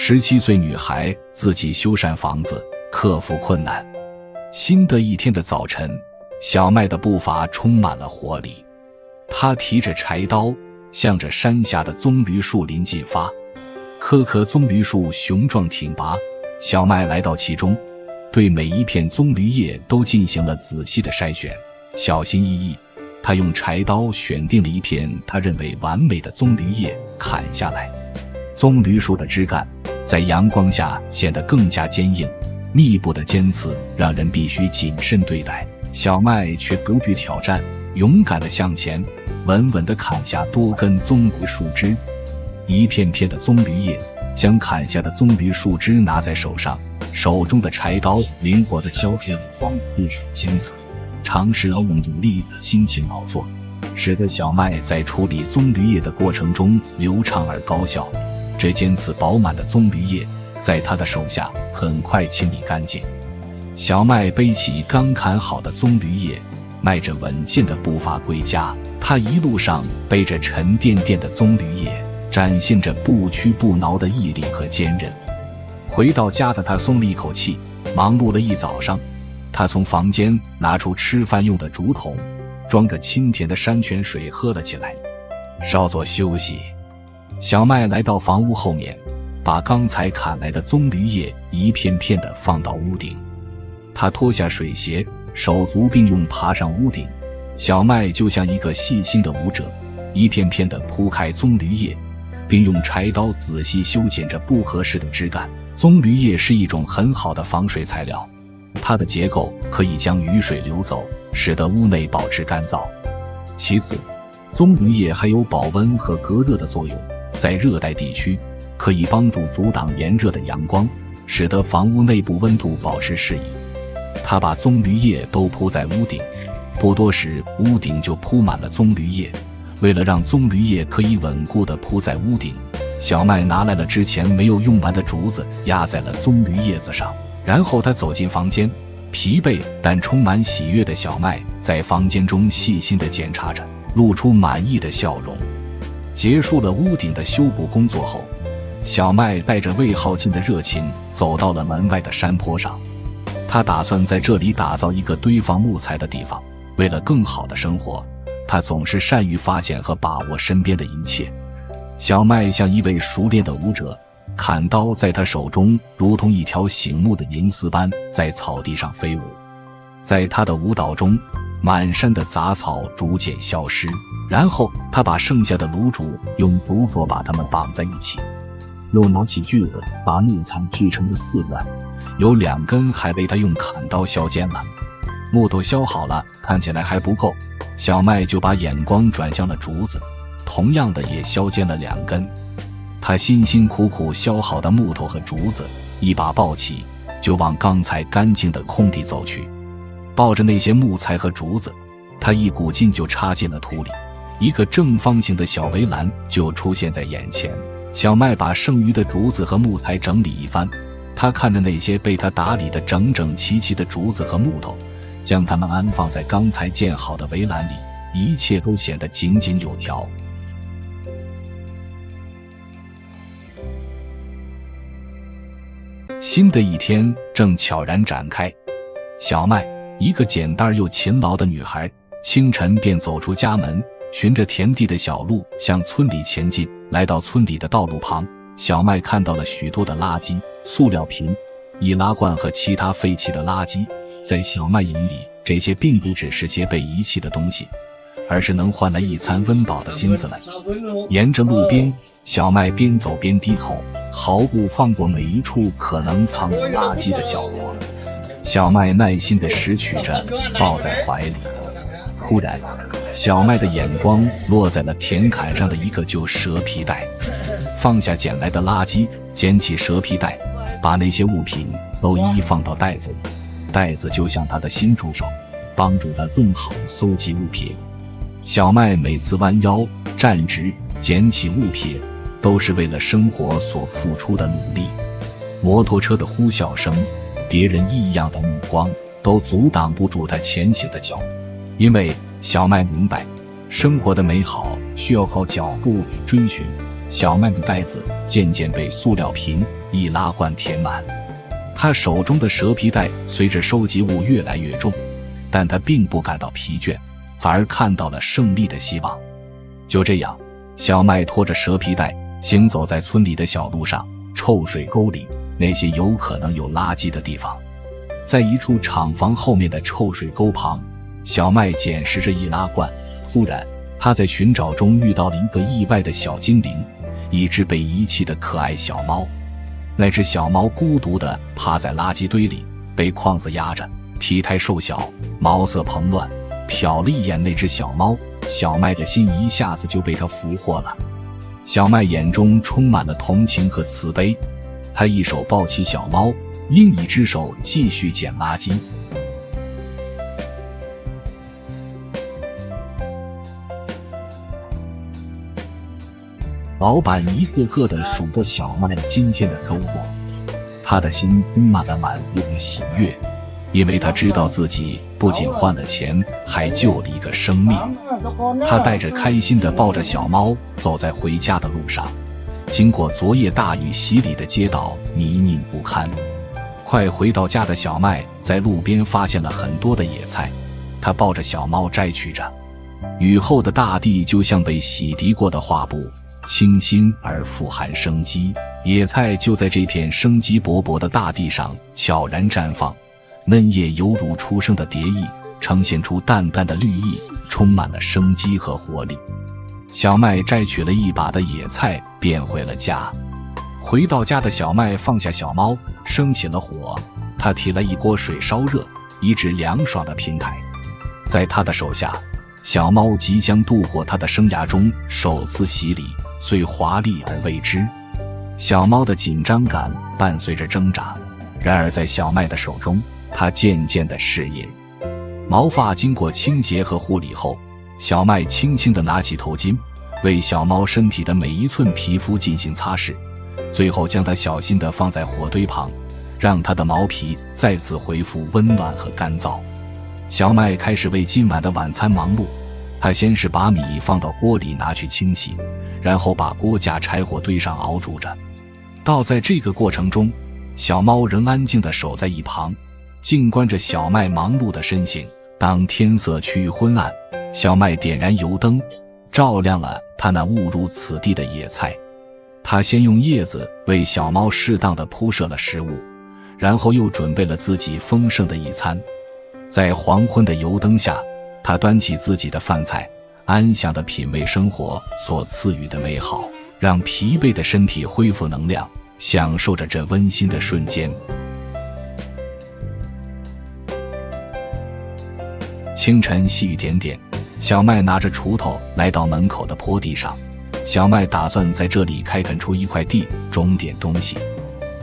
17岁女孩自己修缮房子，克服困难。新的一天的早晨，小麦的步伐充满了活力。她提着柴刀，向着山下的棕榈树林进发。棵棵棕榈树雄壮挺拔，小麦来到其中，对每一片棕榈叶都进行了仔细的筛选，小心翼翼。他用柴刀选定了一片他认为完美的棕榈叶，砍下来。棕榈树的枝干在阳光下显得更加坚硬，密布的尖刺让人必须谨慎对待。小麦却不惧挑战，勇敢地向前，稳稳地砍下多根棕榈树枝。一片片的棕榈叶将砍下的棕榈树枝拿在手上，手中的柴刀灵活地削开了锋利的尖刺。尝试劳动努力的辛勤劳作，使得小麦在处理棕榈叶的过程中流畅而高效。这尖刺饱满的棕榈叶在他的手下很快清理干净。小麦背起刚砍好的棕榈叶，迈着稳健的步伐归家。他一路上背着沉甸甸的棕榈叶，展现着不屈不挠的毅力和坚韧。回到家的他松了一口气，忙碌了一早上。他从房间拿出吃饭用的竹筒，装着清甜的山泉水喝了起来，稍作休息。小麦来到房屋后面，把刚才砍来的棕榈叶一片片地放到屋顶。他脱下水鞋，手足并用爬上屋顶。小麦就像一个细心的舞者，一片片地铺开棕榈叶，并用柴刀仔细修剪着不合适的枝干。棕榈叶是一种很好的防水材料，它的结构可以将雨水流走，使得屋内保持干燥。其次，棕榈叶还有保温和隔热的作用，在热带地区可以帮助阻挡炎热的阳光，使得房屋内部温度保持适宜。他把棕榈叶都铺在屋顶，不多时屋顶就铺满了棕榈叶。为了让棕榈叶可以稳固地铺在屋顶，小麦拿来了之前没有用完的竹子，压在了棕榈叶子上。然后他走进房间，疲惫但充满喜悦的小麦在房间中细心地检查着，露出满意的笑容。结束了屋顶的修补工作后，小麦带着未耗尽的热情走到了门外的山坡上。他打算在这里打造一个堆放木材的地方。为了更好的生活，他总是善于发现和把握身边的一切。小麦像一位熟练的舞者，砍刀在他手中如同一条醒目的银丝般在草地上飞舞。在他的舞蹈中，满山的杂草逐渐消失，然后他把剩下的芦竹用竹索把它们绑在一起，又拿起锯子把木材锯成了4段，有2根还被他用砍刀削尖了。木头削好了，看起来还不够，小麦就把眼光转向了竹子，同样的也削尖了2根。他辛辛苦苦削好的木头和竹子一把抱起，就往刚才干净的空地走去。抱着那些木材和竹子，他一股劲就插进了土里，一个正方形的小围栏就出现在眼前。小麦把剩余的竹子和木材整理一番，他看着那些被他打理得整整齐齐的竹子和木头，将它们安放在刚才建好的围栏里，一切都显得井井有条。新的一天正悄然展开，小麦，一个简单又勤劳的女孩，清晨便走出家门，循着田地的小路向村里前进。来到村里的道路旁，小麦看到了许多的垃圾、塑料瓶、易拉罐和其他废弃的垃圾。在小麦眼里，这些并不只是些被遗弃的东西，而是能换来一餐温饱的金子们。沿着路边，小麦边走边低头，毫不放过每一处可能藏有垃圾的角落。小麦耐心地拾取着，抱在怀里。忽然，小麦的眼光落在了田坎上的一个旧蛇皮袋，放下捡来的垃圾，捡起蛇皮袋，把那些物品都一一放到袋子里。袋子就像他的新助手，帮助他更好地搜集物品。小麦每次弯腰站直捡起物品，都是为了生活所付出的努力。摩托车的呼啸声，别人异样的目光，都阻挡不住他前行的脚步。因为小麦明白，生活的美好需要靠脚步追寻。小麦的袋子渐渐被塑料瓶、易拉罐填满。他手中的蛇皮袋随着收集物越来越重，但他并不感到疲倦，反而看到了胜利的希望。就这样，小麦拖着蛇皮袋行走在村里的小路上、臭水沟里，那些有可能有垃圾的地方。在一处厂房后面的臭水沟旁，小麦捡拾着易拉罐。突然，他在寻找中遇到了一个意外的小精灵，一只被遗弃的可爱小猫。那只小猫孤独地趴在垃圾堆里，被筐子压着，体态瘦小，毛色蓬乱。瞟了一眼那只小猫，小麦的心一下子就被它俘获了。小麦眼中充满了同情和慈悲，他一手抱起小猫，另一只手继续捡垃圾。老板一个个地数着小麦今天的收获，他的心充满了满足与喜悦，因为他知道自己不仅换了钱，还救了一个生命。他带着开心地抱着小猫走在回家的路上，经过昨夜大雨洗礼的街道，泥泞不堪。快回到家的小麦在路边发现了很多的野菜，他抱着小猫摘取着。雨后的大地就像被洗涤过的画布，清新而富含生机。野菜就在这片生机勃勃的大地上悄然绽放，嫩叶犹如初生的蝶翼，呈现出淡淡的绿意，充满了生机和活力。小麦摘取了一把的野菜，便回了家。回到家的小麦放下小猫，生起了火。他提了一锅水烧热，以指凉爽的平台。在他的手下，小猫即将度过它的生涯中首次洗礼，虽华丽而未知。小猫的紧张感伴随着挣扎，然而在小麦的手中，它渐渐地适应。毛发经过清洁和护理后，小麦轻轻地拿起头巾，为小猫身体的每一寸皮肤进行擦拭，最后将它小心地放在火堆旁，让它的毛皮再次恢复温暖和干燥。小麦开始为今晚的晚餐忙碌，他先是把米放到锅里拿去清洗，然后把锅架柴火堆上熬煮着。在这个过程中，小猫仍安静地守在一旁，静观着小麦忙碌的身形。当天色趋于昏暗，小麦点燃油灯，照亮了他那误入此地的野菜。他先用叶子为小猫适当地铺设了食物，然后又准备了自己丰盛的一餐。在黄昏的油灯下，他端起自己的饭菜，安详地品味生活所赐予的美好，让疲惫的身体恢复能量，享受着这温馨的瞬间。清晨细雨点点，小麦拿着锄头来到门口的坡地上。小麦打算在这里开垦出一块地，种点东西。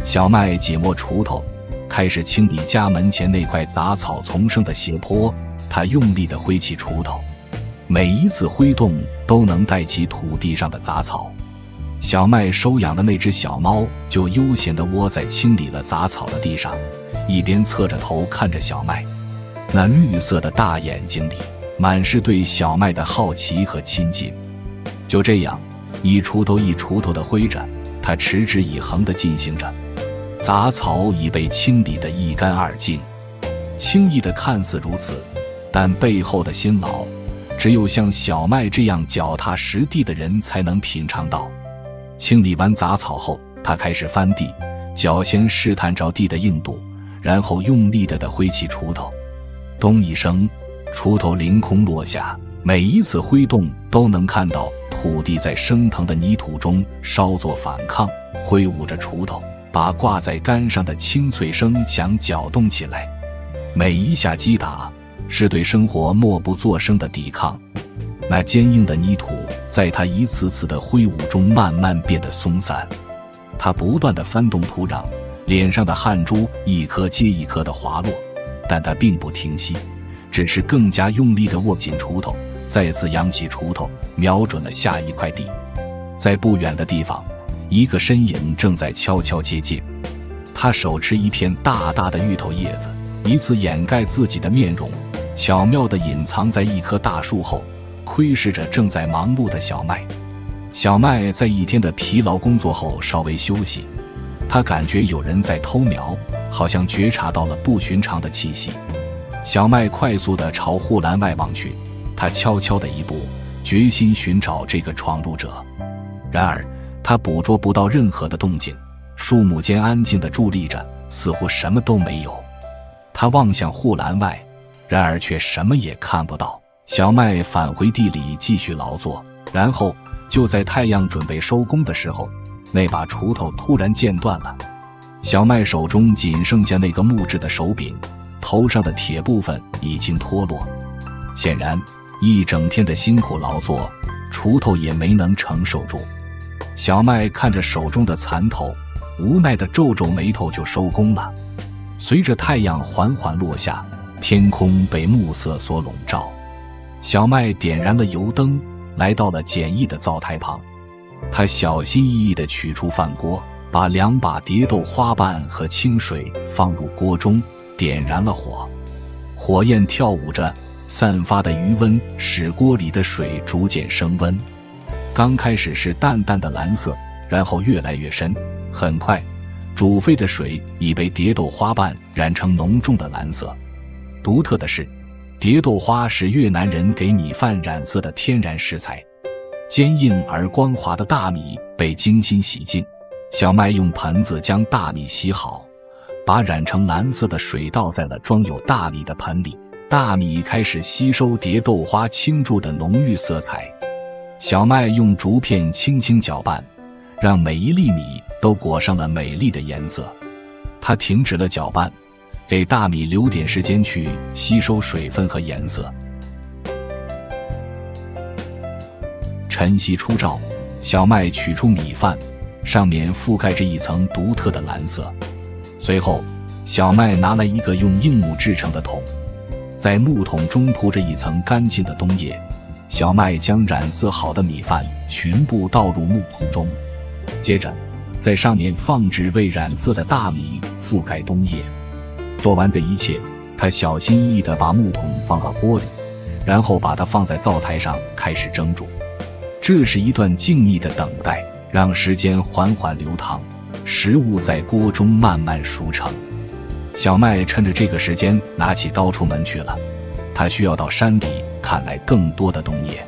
小麦解摸锄头，开始清理家门前那块杂草丛生的斜坡。他用力地挥起锄头，每一次挥动都能带起土地上的杂草。小麦收养的那只小猫就悠闲地窝在清理了杂草的地上，一边侧着头看着小麦，那绿色的大眼睛里满是对小麦的好奇和亲近。就这样，一锄头一锄头地挥着，他持之以恒地进行着。杂草已被清理得一干二净，轻易的看似如此，但背后的辛劳，只有像小麦这样脚踏实地的人才能品尝到。清理完杂草后，他开始翻地，脚先试探着地的硬度，然后用力地挥起锄头。咚一声，锄头凌空落下，每一次挥动都能看到土地在升腾的泥土中稍作反抗，挥舞着锄头，把挂在杆上的清脆声响搅动起来。每一下击打是对生活默不作声的抵抗，那坚硬的泥土在他一次次的挥舞中慢慢变得松散。他不断地翻动土壤，脸上的汗珠一颗接一颗地滑落，但他并不停息，只是更加用力地握紧锄头，再次扬起锄头，瞄准了下一块地。在不远的地方，一个身影正在悄悄接近，他手持一片大大的芋头叶子，一次掩盖自己的面容，巧妙地隐藏在一棵大树后，窥视着正在忙碌的小麦。小麦在一天的疲劳工作后稍微休息，他感觉有人在偷瞄，好像觉察到了不寻常的气息。小麦快速地朝护栏外望去，他悄悄的一步，决心寻找这个闯入者。然而他捕捉不到任何的动静，树木间安静地伫立着，似乎什么都没有。他望向护栏外，然而却什么也看不到。小麦返回地里继续劳作，然后就在太阳准备收工的时候，那把锄头突然间断了。小麦手中仅剩下那个木质的手柄，头上的铁部分已经脱落。显然一整天的辛苦劳作，锄头也没能承受住。小麦看着手中的残头，无奈地皱皱眉头就收工了。随着太阳缓缓落下，天空被暮色所笼罩。小麦点燃了油灯，来到了简易的灶台旁。他小心翼翼地取出饭锅，把2把蝶豆花瓣和清水放入锅中，点燃了火。火焰跳舞着，散发的余温使锅里的水逐渐升温。刚开始是淡淡的蓝色，然后越来越深，很快煮沸的水已被蝶豆花瓣染成浓重的蓝色。独特的是，蝶豆花是越南人给米饭染色的天然食材。坚硬而光滑的大米被精心洗净，小麦用盆子将大米洗好，把染成蓝色的水倒在了装有大米的盆里。大米开始吸收蝶豆花倾注的浓郁色彩。小麦用竹片轻轻搅拌，让每一粒米都裹上了美丽的颜色。他停止了搅拌，给大米留点时间去吸收水分和颜色。晨曦初照，小麦取出米饭，上面覆盖着一层独特的蓝色。随后小麦拿来一个用硬木制成的桶，在木桶中铺着一层干净的冬叶。小麦将染色好的米饭全部倒入木桶中，接着在上面放置未染色的大米，覆盖冬叶。做完这一切，他小心翼翼地把木桶放到锅里，然后把它放在灶台上开始蒸煮。这是一段静谧的等待，让时间缓缓流淌，食物在锅中慢慢熟成。小麦趁着这个时间拿起刀出门去了，他需要到山里砍来更多的冬叶。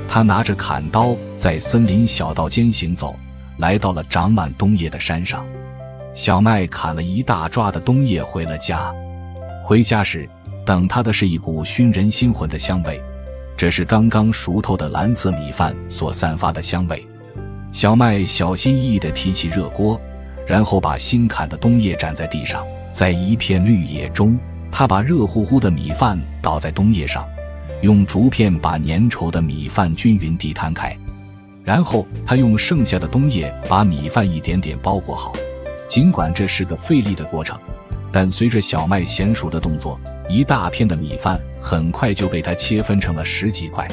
他拿着砍刀在森林小道间行走，来到了长满冬叶的山上。小麦砍了一大抓的冬叶回了家。回家时，等他的是一股熏人心魂的香味，这是刚刚熟透的蓝色米饭所散发的香味。小麦小心翼翼地提起热锅，然后把新砍的冬叶展在地上。在一片绿野中，他把热乎乎的米饭倒在冬叶上，用竹片把粘稠的米饭均匀地摊开。然后他用剩下的冬叶把米饭一点点包裹好。尽管这是个费力的过程，但随着小麦娴熟的动作，一大片的米饭很快就被他切分成了10几块。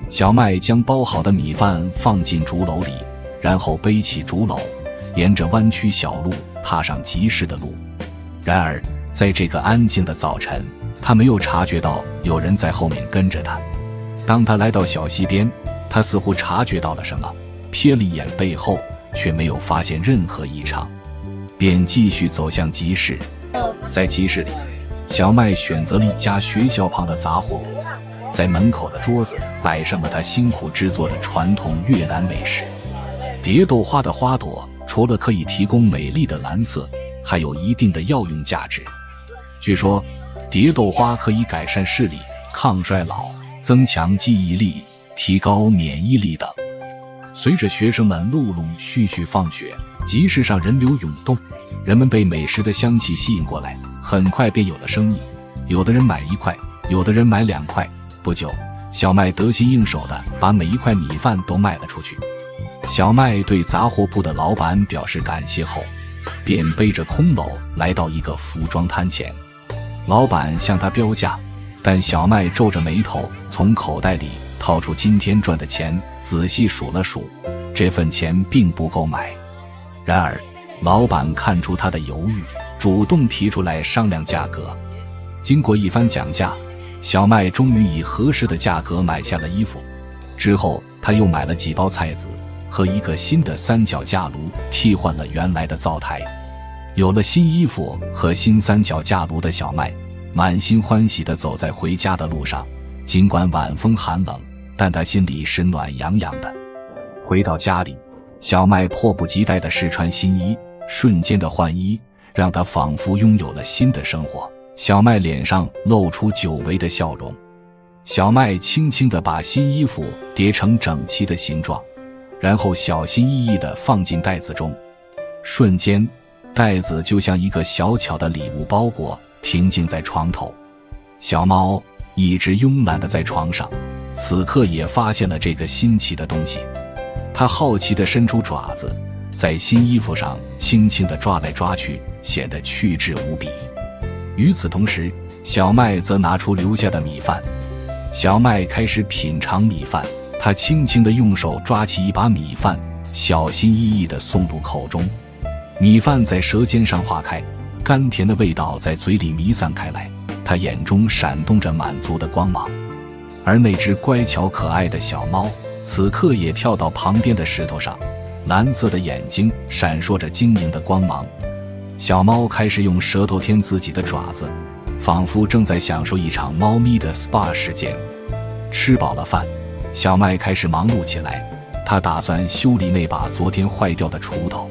小麦将包好的米饭放进竹篓里，然后背起竹篓，沿着弯曲小路踏上集市的路。然而在这个安静的早晨，他没有察觉到有人在后面跟着他。当他来到小溪边，他似乎察觉到了什么，瞥了一眼背后，却没有发现任何异常，便继续走向集市。在集市里，小麦选择了一家学校旁的杂货铺，在门口的桌子摆上了他辛苦制作的传统越南美食。蝶豆花的花朵除了可以提供美丽的蓝色，还有一定的药用价值。据说蝶豆花可以改善视力、抗衰老、增强记忆力、提高免疫力等。随着学生们陆陆续续放学，集市上人流涌动，人们被美食的香气吸引过来，很快便有了生意。有的人买1块，有的人买2块。不久，小麦得心应手地把每一块米饭都卖了出去。小麦对杂货铺的老板表示感谢后，便背着空篓来到一个服装摊前。老板向他标价，但小麦皱着眉头从口袋里掏出今天赚的钱，仔细数了数，这份钱并不够买。然而老板看出他的犹豫，主动提出来商量价格。经过一番讲价，小麦终于以合适的价格买下了衣服。之后他又买了几包菜籽，和一个新的三脚架炉替换了原来的灶台。有了新衣服和新三脚架炉的小麦，满心欢喜地走在回家的路上。尽管晚风寒冷，但他心里是暖洋洋的。回到家里，小麦迫不及待地试穿新衣，瞬间的换衣让他仿佛拥有了新的生活。小麦脸上露出久违的笑容。小麦轻轻地把新衣服叠成整齐的形状，然后小心翼翼地放进袋子中。瞬间，袋子就像一个小巧的礼物包裹，停静在床头。小猫一直慵懒地在床上，此刻也发现了这个新奇的东西。它好奇地伸出爪子，在新衣服上轻轻地抓来抓去，显得趣致无比。与此同时，小麦则拿出留下的米饭。小麦开始品尝米饭，他轻轻地用手抓起一把米饭，小心翼翼地送入口中。米饭在舌尖上化开，甘甜的味道在嘴里弥散开来，他眼中闪动着满足的光芒。而那只乖巧可爱的小猫此刻也跳到旁边的石头上，蓝色的眼睛闪烁着晶莹的光芒。小猫开始用舌头舔自己的爪子，仿佛正在享受一场猫咪的 SPA 时间。吃饱了饭，小麦开始忙碌起来，他打算修理那把昨天坏掉的锄头。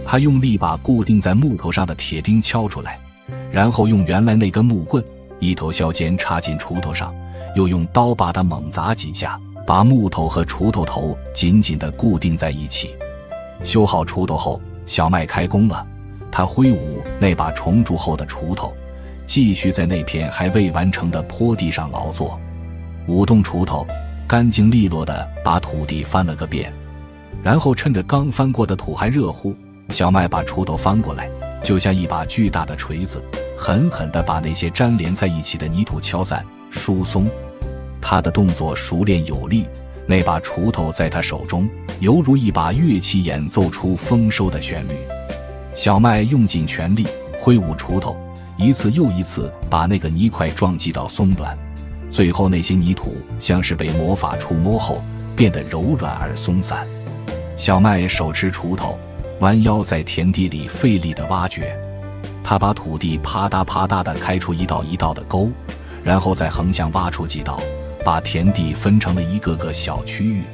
他用力把固定在木头上的铁钉敲出来，然后用原来那根木棍一头削尖插进锄头上，又用刀把它猛砸几下，把木头和锄头头紧紧地固定在一起。修好锄头后，小麦开工了。他挥舞那把重铸后的锄头，继续在那片还未完成的坡地上劳作。舞动锄头，干净利落地把土地翻了个遍，然后趁着刚翻过的土还热乎，小麦把锄头翻过来，就像一把巨大的锤子，狠狠地把那些粘连在一起的泥土敲散、疏松。他的动作熟练有力，那把锄头在他手中犹如一把乐器，演奏出丰收的旋律。小麦用尽全力挥舞锄头，一次又一次把那个泥块撞击到松软，最后那些泥土像是被魔法触摸后变得柔软而松散。小麦手持锄头，弯腰在田地里费力地挖掘，他把土地啪嗒啪嗒地开出一道一道的沟，然后再横向挖出几道，把田地分成了一个个小区域。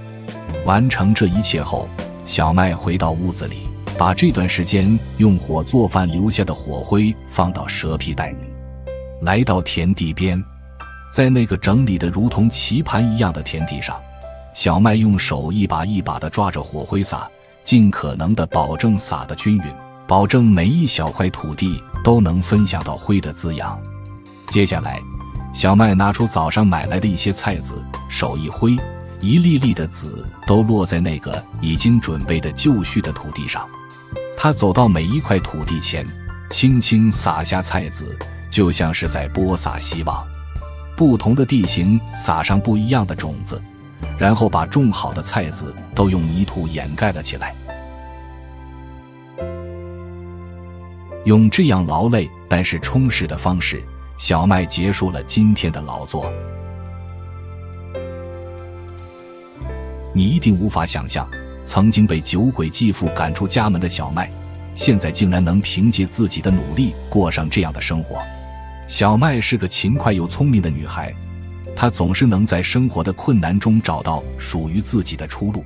完成这一切后，小麦回到屋子里，把这段时间用火做饭留下的火灰放到蛇皮袋里，来到田地边，在那个整理得如同棋盘一样的田地上，小麦用手一把一把地抓着火灰撒，尽可能地保证撒得均匀，保证每一小块土地都能分享到灰的滋养。接下来，小麦拿出早上买来的一些菜籽，手一挥，一粒粒的籽都落在那个已经准备的就绪的土地上。他走到每一块土地前，轻轻撒下菜籽，就像是在播撒希望。不同的地形撒上不一样的种子，然后把种好的菜籽都用泥土掩盖了起来。用这样劳累但是充实的方式，小麦结束了今天的劳作。你一定无法想象，曾经被酒鬼继父赶出家门的小麦，现在竟然能凭借自己的努力过上这样的生活。小麦是个勤快又聪明的女孩，她总是能在生活的困难中找到属于自己的出路。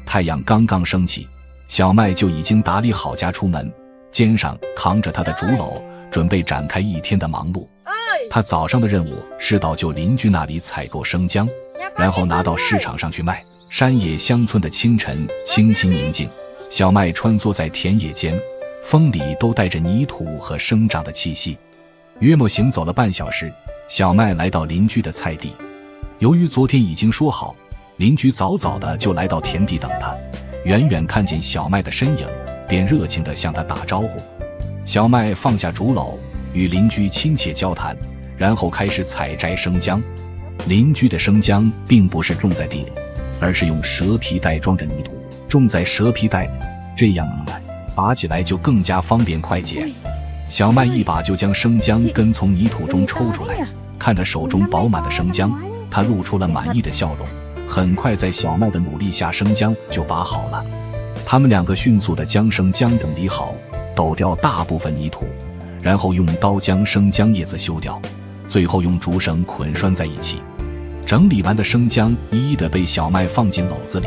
太阳刚刚升起，小麦就已经打理好家出门，肩上扛着她的竹篓，准备展开一天的忙碌。她早上的任务是到旧邻居那里采购生姜，然后拿到市场上去卖。山野乡村的清晨清新宁静，小麦穿梭在田野间，风里都带着泥土和生长的气息。约莫行走了半小时，小麦来到邻居的菜地。由于昨天已经说好，邻居早早的就来到田地等他，远远看见小麦的身影，便热情地向他打招呼。小麦放下竹篓，与邻居亲切交谈，然后开始采摘生姜。邻居的生姜并不是种在地里，而是用蛇皮袋装着泥土，种在蛇皮袋里，这样一来，拔起来就更加方便快捷。小麦一把就将生姜根从泥土中抽出来，看着手中饱满的生姜，他露出了满意的笑容。很快在小麦的努力下，生姜就拔好了。他们两个迅速地将生姜整理好，抖掉大部分泥土，然后用刀将生姜叶子修掉，最后用竹绳捆拴在一起。整理完的生姜一一地被小麦放进篓子里。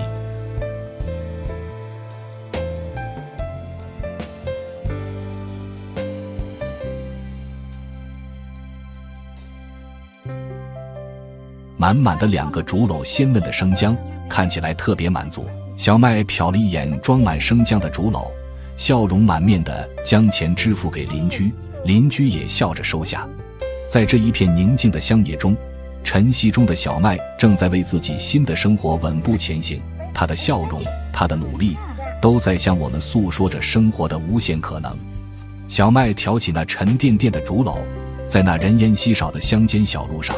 满满的2个竹篓鲜嫩的生姜，看起来特别满足。小麦瞟了一眼装满生姜的竹篓，笑容满面地将钱支付给邻居，邻居也笑着收下。在这一片宁静的乡野中，晨曦中的小麦正在为自己新的生活稳步前行，他的笑容，他的努力，都在向我们诉说着生活的无限可能。小麦挑起那沉甸甸的竹篓，在那人烟稀少的乡间小路上，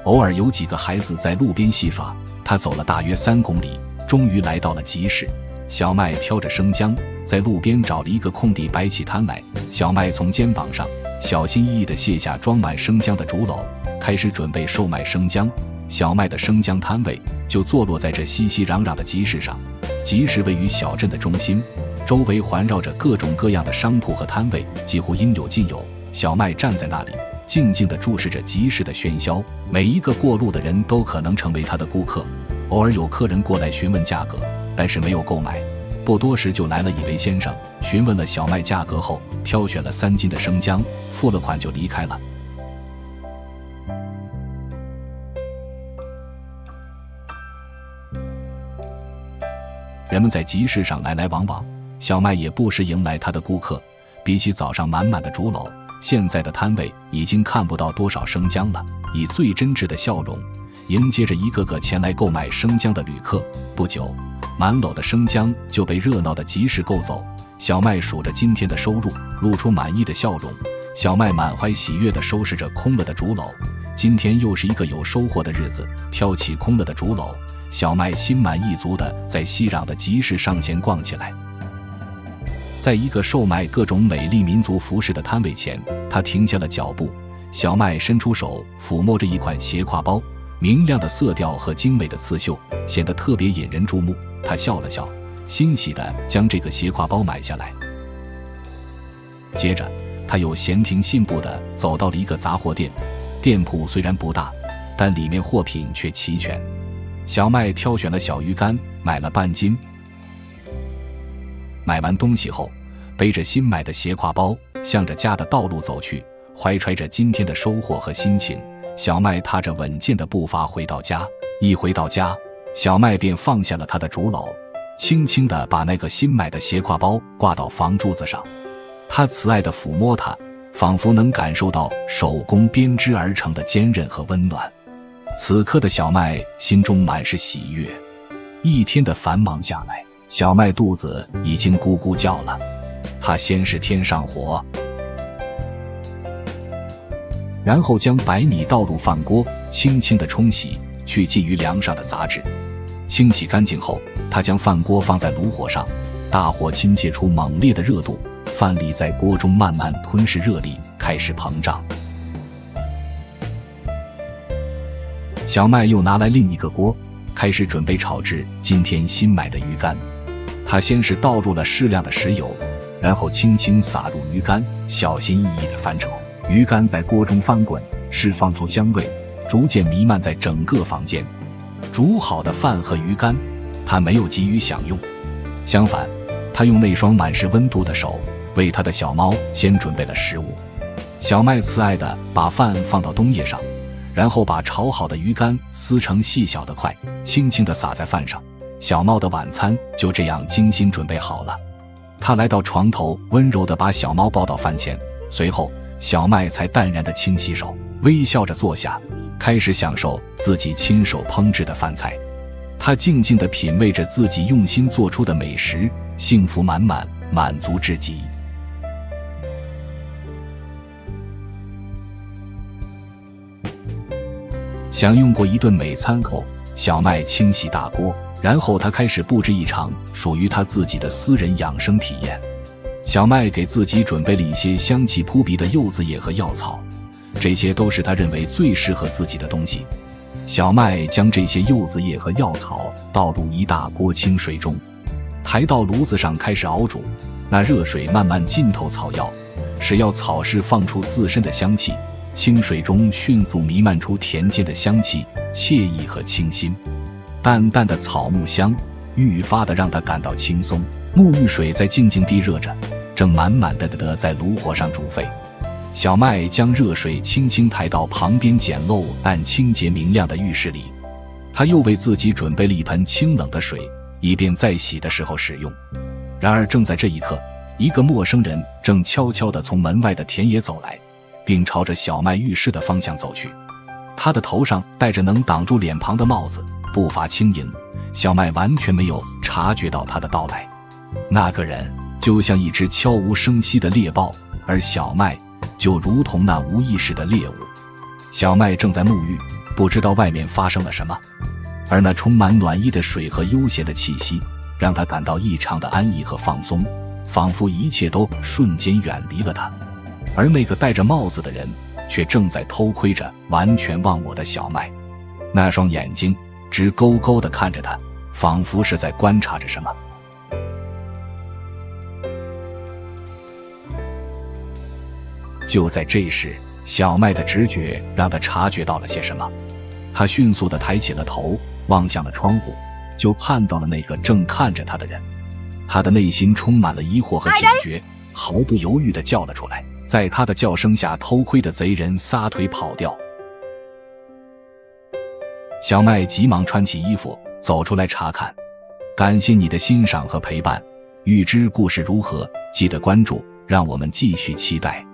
偶尔有几个孩子在路边戏耍。他走了大约3公里，终于来到了集市。小麦挑着生姜，在路边找了一个空地摆起摊来。小麦从肩膀上小心翼翼地卸下装满生姜的竹篓，开始准备售卖生姜。小麦的生姜摊位就坐落在这熙熙攘攘的集市上。集市位于小镇的中心，周围环绕着各种各样的商铺和摊位，几乎应有尽有。小麦站在那里，静静地注视着集市的喧嚣，每一个过路的人都可能成为他的顾客。偶尔有客人过来询问价格，但是没有购买。不多时就来了一位先生，询问了小麦价格后，挑选了3斤的生姜，付了款就离开了。人们在集市上来来往往，小麦也不时迎来他的顾客。比起早上满满的竹篓，现在的摊位已经看不到多少生姜了，以最真挚的笑容迎接着一个个前来购买生姜的旅客。不久，满篓的生姜就被热闹的集市购走。小麦数着今天的收入，露出满意的笑容。小麦满怀喜悦地收拾着空了的竹篓，今天又是一个有收获的日子。挑起空了的竹篓，小麦心满意足地在熙攘的集市上前逛起来。在一个售卖各种美丽民族服饰的摊位前，他停下了脚步。小麦伸出手抚摸着一款斜挎包，明亮的色调和精美的刺绣显得特别引人注目。他笑了笑，欣喜地将这个斜挎包买下来。接着他又闲庭信步地走到了一个杂货店，店铺虽然不大，但里面货品却齐全。小麦挑选了小鱼干，买了半斤。买完东西后，背着新买的斜挎包，向着家的道路走去，怀揣着今天的收获和心情，小麦踏着稳健的步伐回到家。一回到家，小麦便放下了他的竹篓，轻轻地把那个新买的斜挎包挂到房柱子上。他慈爱地抚摸它，仿佛能感受到手工编织而成的坚韧和温暖。此刻的小麦心中满是喜悦。一天的繁忙下来，小麦肚子已经咕咕叫了。他先是添上火，然后将白米倒入饭锅，轻轻地冲洗，去积于梁上的杂质。清洗干净后，他将饭锅放在炉火上，大火倾泻出猛烈的热度，饭粒在锅中慢慢吞噬热力，开始膨胀。小麦又拿来另一个锅，开始准备炒制今天新买的鱼干。他先是倒入了适量的食油，然后轻轻撒入鱼干，小心翼翼地翻炒。鱼干在锅中翻滚，释放出香味，逐渐弥漫在整个房间。煮好的饭和鱼干，他没有急于享用，相反，他用那双满是温度的手为他的小猫先准备了食物。小麦慈爱地把饭放到冬叶上，然后把炒好的鱼干撕成细小的块，轻轻地撒在饭上。小猫的晚餐就这样精心准备好了。他来到床头，温柔地把小猫抱到饭前，随后小麦才淡然地清洗手，微笑着坐下，开始享受自己亲手烹制的饭菜。他静静地品味着自己用心做出的美食，幸福满满，满足至极。享用过一顿美餐后，小麦清洗大锅，然后他开始布置一场属于他自己的私人养生体验。小麦给自己准备了一些香气扑鼻的柚子叶和药草，这些都是他认为最适合自己的东西。小麦将这些柚子叶和药草倒入一大锅清水中，抬到炉子上开始熬煮。那热水慢慢浸透草药，使药草释放出自身的香气，清水中迅速弥漫出田间的香气，惬意和清新。淡淡的草木香愈发的让他感到轻松。沐浴水在静静地热着，正满满的在炉火上煮沸。小麦将热水轻轻抬到旁边简陋但清洁明亮的浴室里，他又为自己准备了一盆清冷的水，以便在洗的时候使用。然而正在这一刻，一个陌生人正悄悄地从门外的田野走来，并朝着小麦浴室的方向走去。他的头上戴着能挡住脸庞的帽子，步伐轻盈，小麦完全没有察觉到他的到来。那个人就像一只悄无声息的猎豹，而小麦就如同那无意识的猎物。小麦正在沐浴，不知道外面发生了什么，而那充满暖意的水和悠闲的气息让他感到异常的安逸和放松，仿佛一切都瞬间远离了他。而那个戴着帽子的人却正在偷窥着完全忘我的小麦，那双眼睛直勾勾地看着他，仿佛是在观察着什么。就在这时，小麦的直觉让他察觉到了些什么。他迅速地抬起了头，望向了窗户，就看到了那个正看着他的人。他的内心充满了疑惑和警觉，毫不犹豫地叫了出来。在他的叫声下，偷窥的贼人撒腿跑掉。小麦急忙穿起衣服走出来查看。感谢你的欣赏和陪伴，欲知故事如何，记得关注，让我们继续期待。